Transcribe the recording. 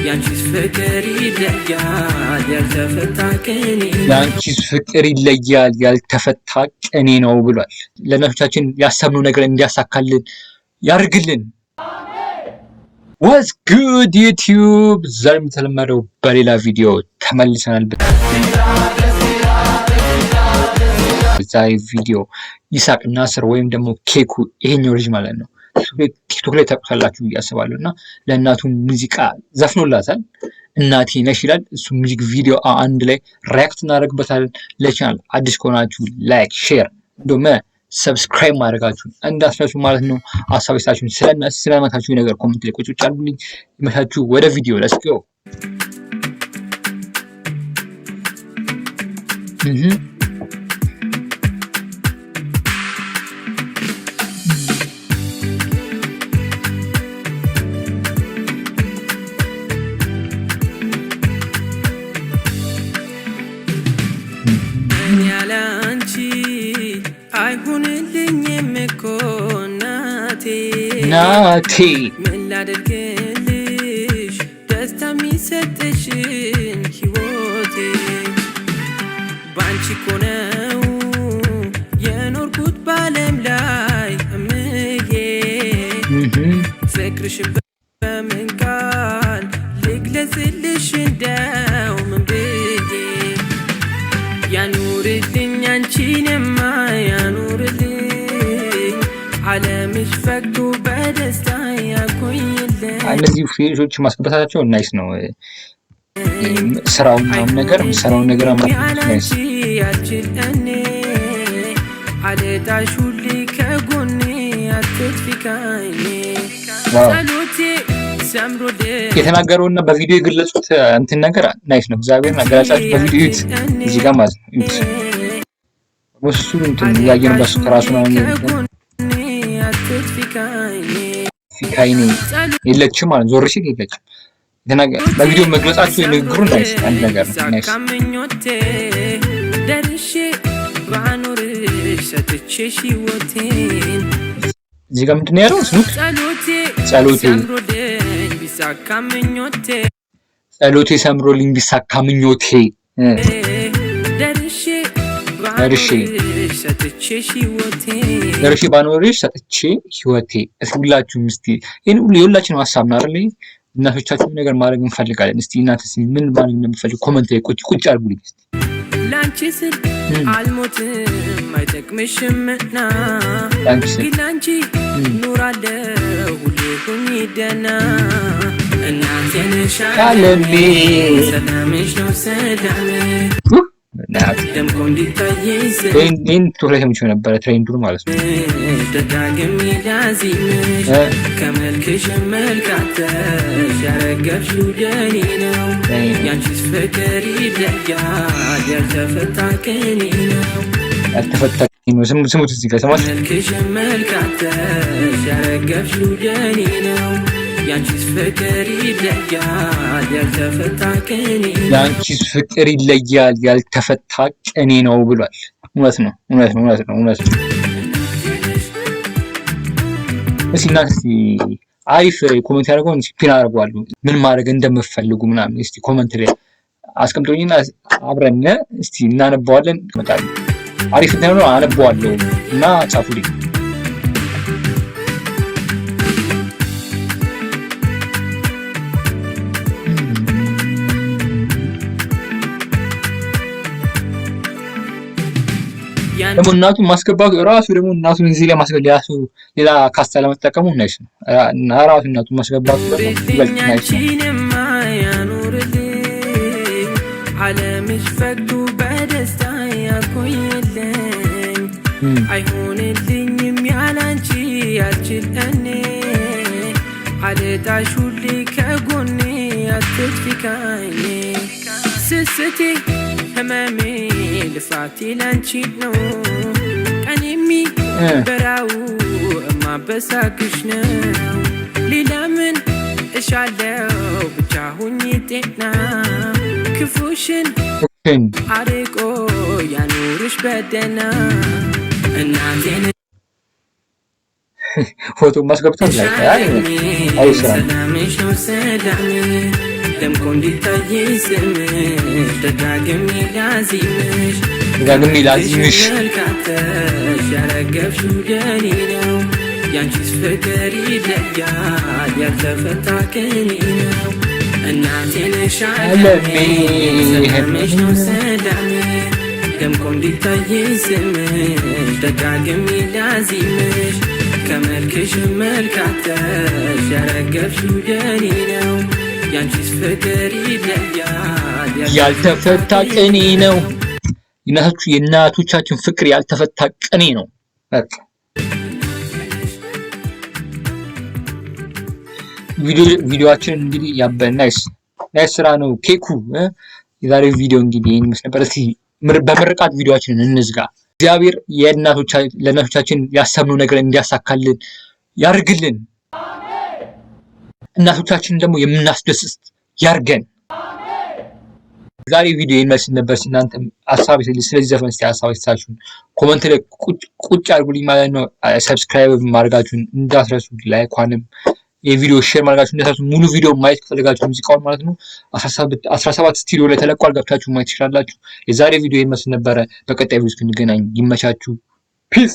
ያንቺስ ፍቅር ይለያል ያልተፈታ ቅኔ ነው ብሏል። ለእናቶቻችን ያሰብነው ነገር እንዲያሳካልን ያርግልን። What's good YouTube? ዛሬም ተለመደው በሌላ ቪዲዮ ተመልሰናል። በዛሬ ቪዲዮ ይሳቅ ናስር ወይም ደግሞ ኬኩ ይሄኛው ልጅ ማለት ነው ቲክቶክ ላይ ታውቁታላችሁ ብዬ አስባለሁ እና ለእናቱ ሙዚቃ ዘፍኖላታል። እናቴ ነሽ ይላል። እሱ ሙዚክ ቪዲዮ አንድ ላይ ሪያክት እናደርግበታለን። ለቻናል አዲስ ከሆናችሁ ላይክ፣ ሼር እንደውም ሰብስክራይብ ማድረጋችሁን እንዳትረሱ ማለት ነው። ሀሳባችሁን ስለናታችሁ ነገር ኮሜንት ላይ ቁጭ አድርጉልኝ። ይመቻችሁ። ወደ ቪዲዮ ሌትስ ጎ። ናቴ ምን ላድርግልሽ ደስታ የሚሰጥሽን ሕይወቴ ባንቺ እኮ ነው የኖርኩት ባለም ላይ እምዬ ፍቅርሽን በምን ቃል ልግለጽልሽ እንደው ምን ብዬ ያኑርልኝ አንቺንማ ያኑርልኝ ዓለምሽ ፈቅዶ በደስታ ያቆይልኝ። እነዚህ ፍሬሾች ማስገባታቸው ናይስ ነው። ስራውን ነገር ናይስ ያችልኔ አለታሽ ሁሌ ከጎኔ አትጥፊካኝ ጸሎቴ ሰምሮልኝ የተናገረውና በቪዲዮ የገለጹት እንትን ነገር ናይስ ነው። እግዚአብሔርን አገላጫችሁ በቪዲዮ እዚህ ጋር ማለት ነው ወሱ እንትን ያየነው በሱ ከራሱ ነው ፊካይኔ የለችም ማለት ዞር ሲል የለችም። በቪዲዮ መግለጻችሁ የንግግሩ ናይስ አንድ ነገር ነው። ናይስ እዚህ ጋር ምንድን ነው ያለው? ስሙት ጸሎቴ ሰምሮልኝ ቢሳካ ምኞቴ ደርሼ ባኖርሽ ሰጥቼ ህይወቴ። እስኪ ሁላችሁም እስቲ ይሄን ሁሉ የሁላችንም ሀሳብ ነው አይደል? እናቶቻችን ነገር ማድረግ እንፈልጋለን። እስቲ እናንተስ ምን ማድረግ እንደምትፈልጉ ኮሜንት ላይ ቁጭ አድርጉልኝ። እስቲ ላንቺ ስል አልሞትም አይጠቅምሽምና ላንቺ ኑራለሁ ሁሌ ሁኚ ደህና እናቴ ነሽ ዓለሜ ሰላምሽ ነው ሰላሜ ደምቆ እንዲታይሽ ቱሬ ሰምቼው ነበረ ትሬንዱን ማለት ነው። ደጋግሜ ላዚምሽ ከመልክሽ መልካተሽ ያረገፍሽው ደኔ ነው ያንቺስ ፍቅር ይለያል ያልተፈታ ቅኔ ነው ስሙት እዚህ ጋር ሰማት ከመልክሽ መልካተሽ ያረገፍሽው ደኔ ነው ያንቺስ ፍቅር ይለያል ያልተፈታ ቅኔ ያንቺስ ፍቅር ይለያል ያልተፈታ ቅኔ ነው ብሏል። እውነት ነው። እስቲ አሪፍ ኮሜንት ያደርገው ፒን አደርገዋለሁ ምን ማድረግ እንደምትፈልጉ ምናምን እስቲ ኮሜንት ላይ አስቀምጡኝና አብረን እስቲ እናነባዋለን። እመጣለሁ አሪፍ ነው አነባዋለሁ እና ጻፉልኝ። ደግሞ እናቱን ማስገባቱ ራሱ ደግሞ እናቱን እዚህ ላይ ማስገባቱ ሌላ ካስታ ለመጠቀሙ ናይስ ነው እና ራሱ እናቱን ማስገባቱ ደግሞ ናይስ ነው። ዓለምሽ ፈቅዶ በደስታ ያቆይልኝ አይሆንልኝም ያላንቺ ያልችል እኔ አለታሽ ሁሌ ከጎኔ አትጥፊካኝ ስስቴ ህመሜ ልፋቴ ላንቺ ነው ቀኔሚ በራው እማበሳክሽ ነው ሌላ ምን እሻለው ብቻ ሁኚ ጤና ክፉሽን አርቆ ያኑርሽ በደና እናቴን ፎቶ ማስገብቷል ላይ አይ ሰላምሽ ነው ሰላሜ እንዲታይ ስምሽ ደጋግሜ ላዚምሽ መልካተሽ ያረገብሽው የኔ ነው ያንቺስ ፍቅር ይለያል ያልተፈታ ቅኔ ነው እናቴ ነሽ ዓለሜ ሰላምሽ ነው ሰላሜ ደምቆ እንዲታይ ስምሽ ደጋግሜ ላዚምሽ ከመልክሽ መልካተሽ ያረገብሽው የኔ ነው ያንቺስ ፍቅር ይለያል ያልተፈታ ቅኔ ነው። የእናቶቻችን ፍቅር ያልተፈታ ቅኔ ነው። በቃ ቪዲዮአችን እንግዲህ ናይስ ስራ ነው። ኬኩ የዛሬው ቪዲዮ እንግዲህ ይሄን ይመስል ነበር። እስኪ በምርቃት ቪዲዮአችንን እንዝጋ። እግዚአብሔር ለእናቶቻችን ያሰብነው ነገር እንዲያሳካልን ያርግልን። እናቶቻችን ደግሞ የምናስደስት ያርገን። ዛሬ ቪዲዮ ይመስል ነበር። እናንተ ሐሳብ ስለዚህ ዘፈን ሐሳብ ይታችሁን ኮሜንት ላይ ቁጭ አድርጉልኝ ማለት ነው። ሰብስክራይብ ማድረጋችሁን እንዳትረሱ፣ ላይክዋንም የቪዲዮ ሼር ማድረጋችሁን እንዳትረሱ። ሙሉ ቪዲዮ ማየት ከፈለጋችሁ ሙዚቃውን ማለት ነው 17 ስቱዲዮ ላይ ተለቋል፣ ገብታችሁ ማየት ትችላላችሁ። የዛሬ ቪዲዮ ይመስል ነበረ። በቀጣይ ቪዲዮ እስክንገናኝ ይመቻችሁ። ፒስ